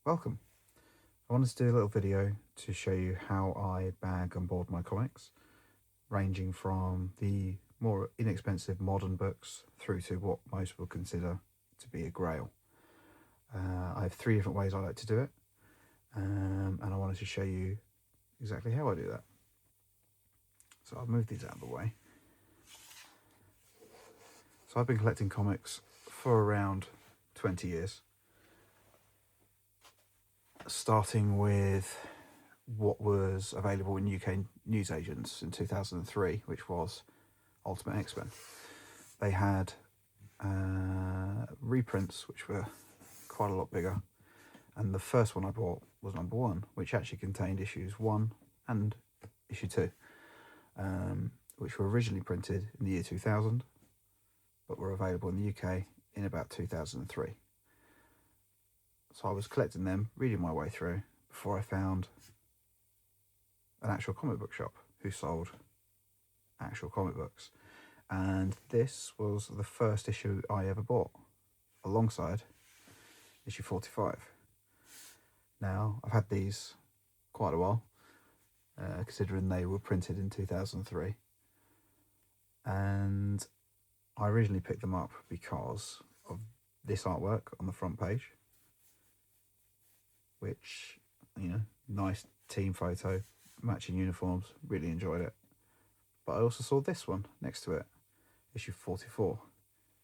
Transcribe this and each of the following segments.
Welcome. I wanted to do a little video to show you how I bag and board my comics, ranging from the more inexpensive modern books through to what most will consider to be a grail. I have 3 different ways I like to do it, and I wanted to show you exactly how I do that. So I'll move these out of the way. So I've been collecting comics for around 20 years, starting with what was available in UK newsagents in 2003, which was Ultimate X-Men. They had reprints which were quite a lot bigger, and the first one I bought was number 1, which actually contained issues 1 and issue 2, which were originally printed in the year 2000 but were available in the UK in about 2003. So I was collecting them, reading my way through, before I found an actual comic book shop who sold actual comic books. And this was the first issue I ever bought, alongside issue 45. Now, I've had these quite a while, considering they were printed in 2003. And I originally picked them up because of this artwork on the front page, which, nice team photo, matching uniforms, really enjoyed it. But I also saw this one next to it, issue 44,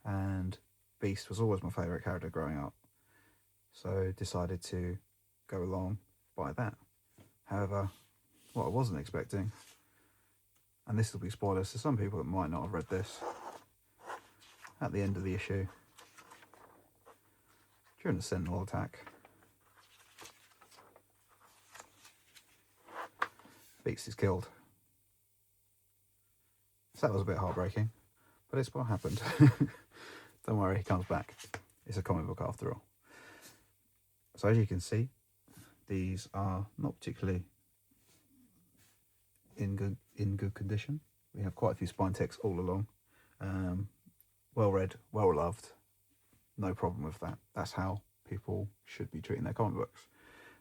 and Beast was always my favourite character growing up, so decided to go along, buy that. However, what I wasn't expecting, and this will be spoilers to some people that might not have read this, at the end of the issue, during the Sentinel attack, Beast is killed. So that was a bit heartbreaking, but it's what happened. Don't worry, he comes back. It's a comic book after all. So as you can see, these are not particularly in good condition. We have quite a few spine ticks all along. Well read, well loved, no problem with that. That's how people should be treating their comic books.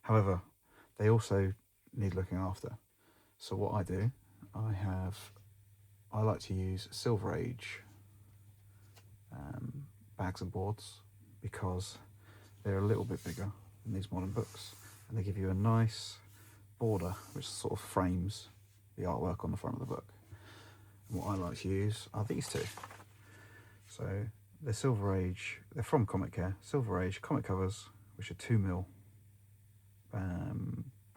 However, they also need looking after. So what I do, I like to use Silver Age bags and boards, because they're a little bit bigger than these modern books, and they give you a nice border which sort of frames the artwork on the front of the book. And what I like to use are these two. So they're Silver Age, they're from Comic Care, Silver Age comic covers, which are 2mm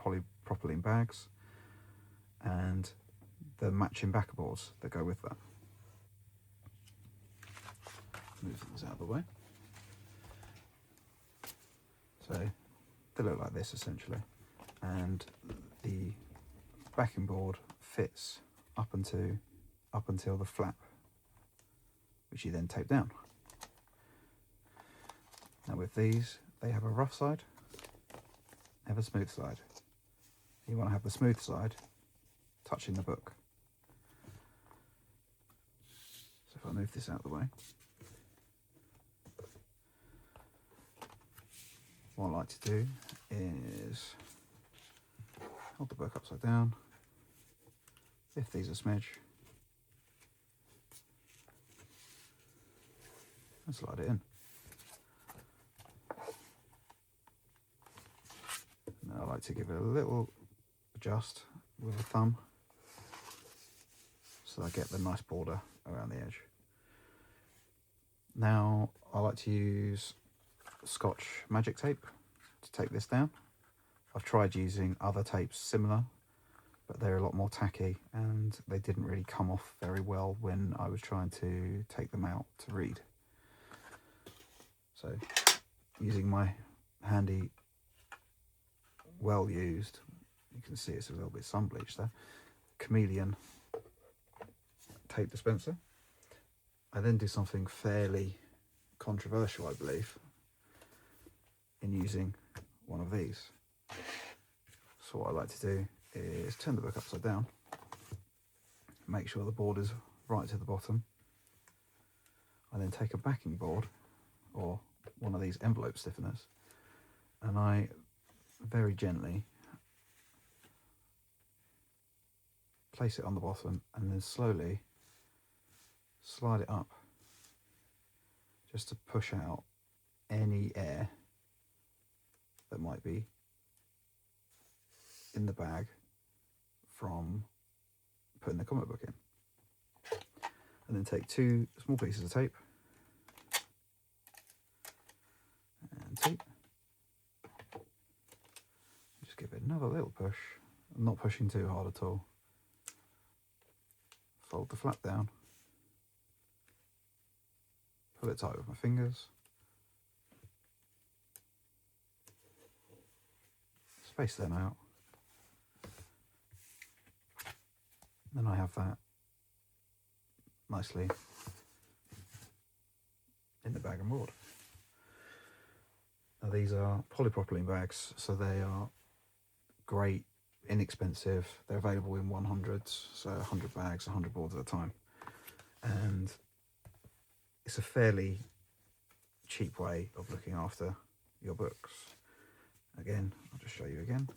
polypropylene bags, and the matching backer boards that go with that. Move things out of the way. So they look like this essentially, and the backing board fits up until the flap, which you then tape down. Now with these, they have a rough side, they have a smooth side. You want to have the smooth side touching the book. So if I move this out of the way, what I like to do is hold the book upside down, lift these a smidge, and slide it in. Now I like to give it a little adjust with a thumb, so I get the nice border around the edge. Now I like to use Scotch magic tape to tape this down. I've tried using other tapes similar, but they're a lot more tacky and they didn't really come off very well when I was trying to take them out to read. So using my handy, well used, you can see it's a little bit sun bleached there, Chameleon tape dispenser, I then do something fairly controversial, I believe, in using one of these. So what I like to do is turn the book upside down, make sure the board is right to the bottom. I then take a backing board or one of these envelope stiffeners, and I very gently place it on the bottom and then slowly slide it up just to push out any air that might be in the bag from putting the comic book in. And then take 2 small pieces of tape and tape. Just give it another little push. I'm not pushing too hard at all. Fold the flap down. Pull it tight with my fingers. Space them out. Then I have that nicely in the bag and board. Now these are polypropylene bags, so they are great, inexpensive. They're available in 100s, so 100 bags, 100 boards at a time. And it's a fairly cheap way of looking after your books. Again, I'll just show you again.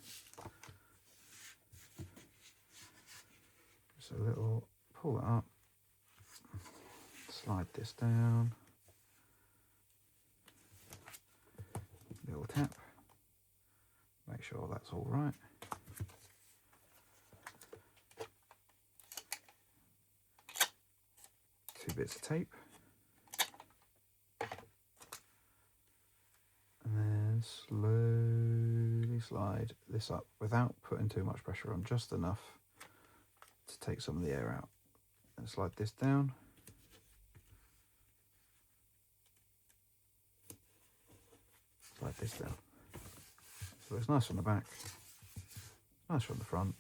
Just a little, pull that up, slide this down, little tap, make sure that's all right. Two bits of tape. And then slowly slide this up without putting too much pressure on, just enough to take some of the air out. And slide this down. Slide this down. So it's nice from the back, nice from the front.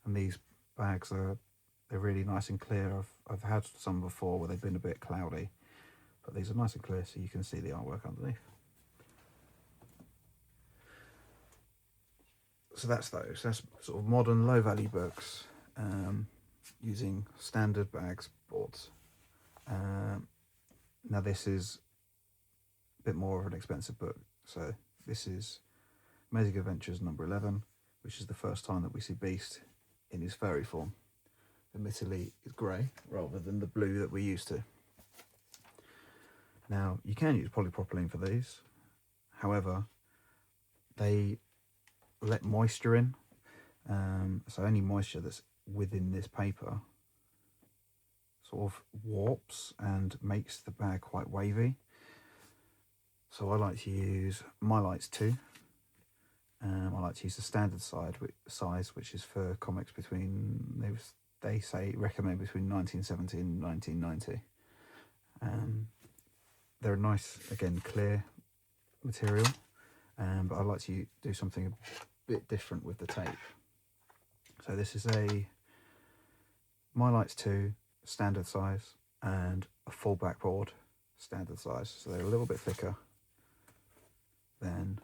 And these bags they're really nice and clear. I've had some before where they've been a bit cloudy, but these are nice and clear so you can see the artwork underneath. So that's those. That's sort of modern low value books using standard bags, boards. Now this is a bit more of an expensive book. So this is Amazing Adventures number 11, which is the first time that we see Beast in his furry form. Admittedly, it's grey rather than the blue that we're used to. Now, you can use polypropylene for these. However, they let moisture in. So any moisture that's within this paper sort of warps and makes the bag quite wavy. So I like to use My Lights 2. I like to use the standard size, which is for comics between, they say recommend between 1970 and 1990. They're a nice, again, clear material, but I like to do something a bit different with the tape. So this is a My Lights 2 standard size and a full backboard standard size. So they're a little bit thicker than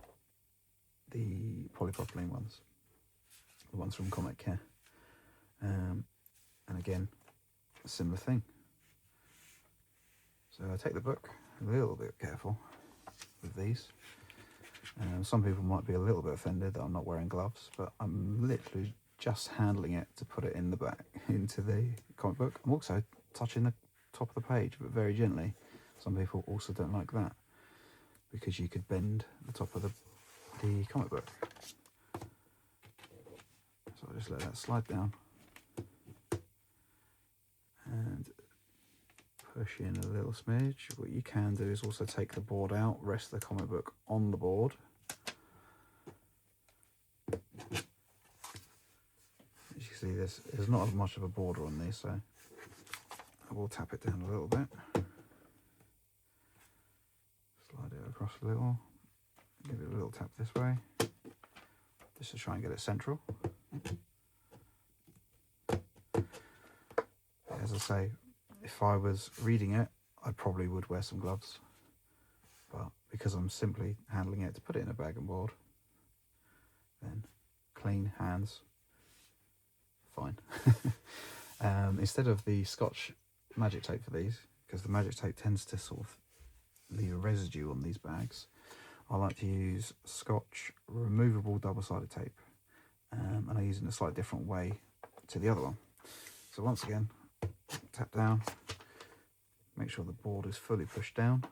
the polypropylene ones, the ones from Comic Care. And again, a similar thing. So I take the book, a little bit careful with these. Some people might be a little bit offended that I'm not wearing gloves, but I'm literally just handling it to put it in the back into the comic book. I'm also touching the top of the page, but very gently. Some people also don't like that because you could bend the top of the comic book. So I'll just let that slide down and push in a little smidge. What you can do is also take the board out, rest the comic book on the board. As you see, there's not as much of a border on these, so I will tap it down a little bit. Slide it across a little. Give it a little tap this way, just to try and get it central. As I say, if I was reading it, I probably would wear some gloves, but because I'm simply handling it to put it in a bag and board, then clean hands, fine. Instead of the Scotch magic tape for these, because the magic tape tends to sort of leave a residue on these bags, I like to use Scotch removable double-sided tape, and I use it in a slightly different way to the other one. So once again, tap down, make sure the board is fully pushed down.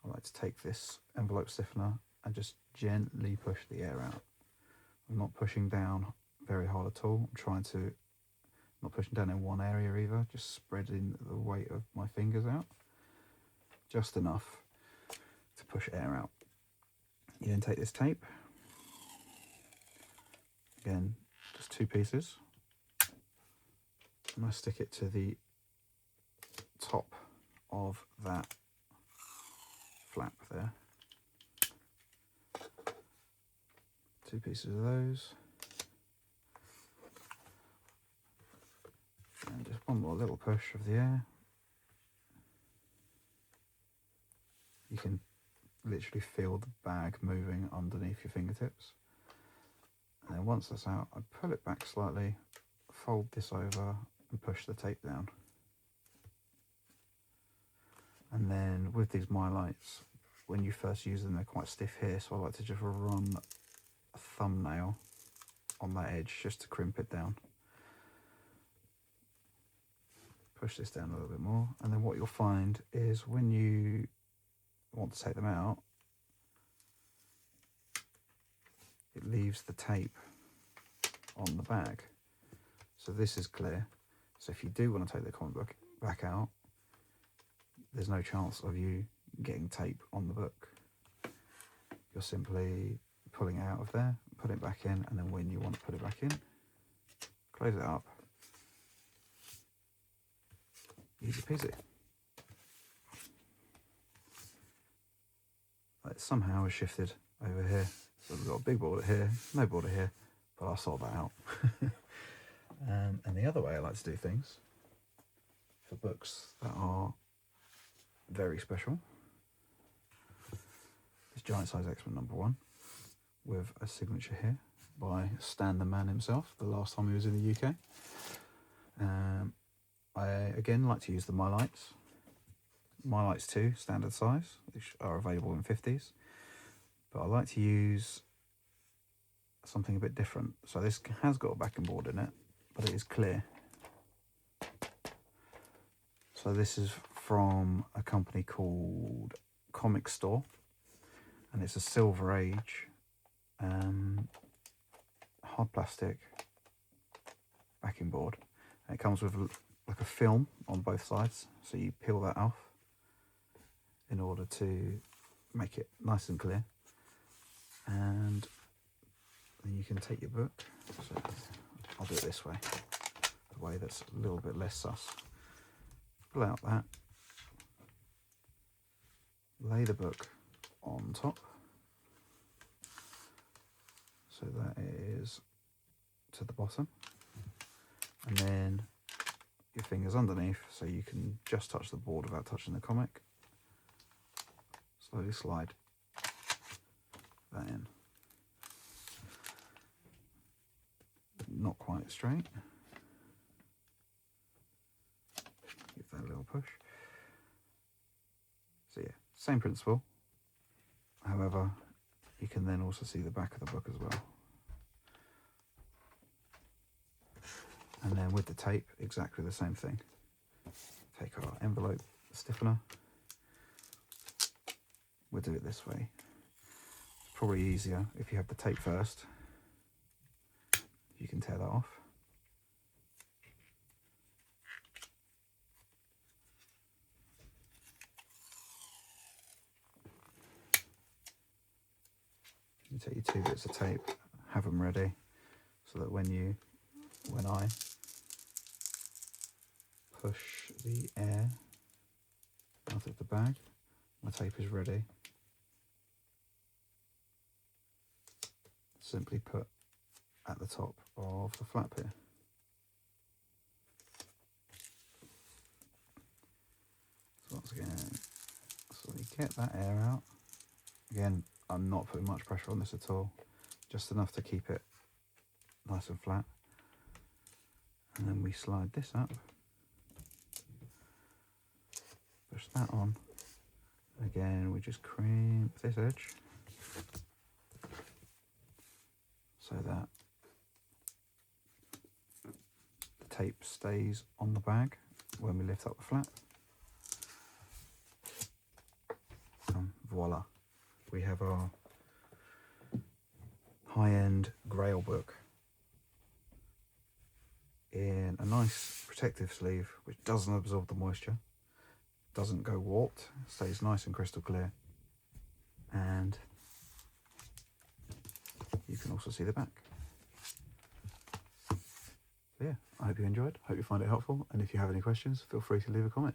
I like to take this envelope stiffener and just gently push the air out. I'm not pushing down very hard at all. I'm trying to not pushing down in one area either, just spreading the weight of my fingers out, just enough to push air out. You then take this tape, again, just 2 pieces, and I stick it to the top of that flap there. 2 pieces of those, and just one more little push of the air. You can literally feel the bag moving underneath your fingertips. And then once that's out, I pull it back slightly, fold this over and push the tape down. And then with these Mylites, when you first use them, they're quite stiff here, so I like to just run a thumbnail on that edge just to crimp it down. Push this down a little bit more, and then what you'll find is when you want to take them out, it leaves the tape on the bag. So this is clear. So if you do want to take the comic book back out, there's no chance of you getting tape on the book. You're simply pulling it out of there, put it back in, and then when you want to put it back in, close it up. Easy peasy. It somehow has shifted over here. So we've got a big border here, no border here, but I'll sort that out. And the other way I like to do things for books that are very special is Giant Size X-Men #1 with a signature here by Stan the Man himself, the last time he was in the UK. I again like to use the Mylites. Mylites 2 standard size, which are available in 50s, but I like to use something a bit different. So this has got a backing board in it, but it is clear. So this is from a company called Comic Store, and it's a Silver Age hard plastic backing board. And it comes with like a film on both sides, so you peel that off in order to make it nice and clear. And then you can take your book. So I'll do it this way, the way that's a little bit less sus. Pull out that, lay the book on top, so that it is to the bottom, and then your fingers underneath so you can just touch the board without touching the comic. Slowly slide that in. Not quite straight. Give that a little push. So yeah, same principle. However, you can then also see the back of the book as well. And then with the tape, exactly the same thing. Take our envelope stiffener. We'll do it this way. It's probably easier if you have the tape first. You can tear that off. You take your 2 bits of tape, have them ready, so that when I push the air out of the bag, my tape is ready. Simply put at the top of the flap here. So once again, so you get that air out. Again, I'm not putting much pressure on this at all, just enough to keep it nice and flat. And then we slide this up, push that on. Again, we just crimp this edge. so that the tape stays on the bag when we lift up the flap. And voila, we have our high-end Grail book in a nice protective sleeve which doesn't absorb the moisture, doesn't go warped, stays nice and crystal clear, and you can also see the back. So yeah, I hope you enjoyed, hope you find it helpful, and if you have any questions, feel free to leave a comment.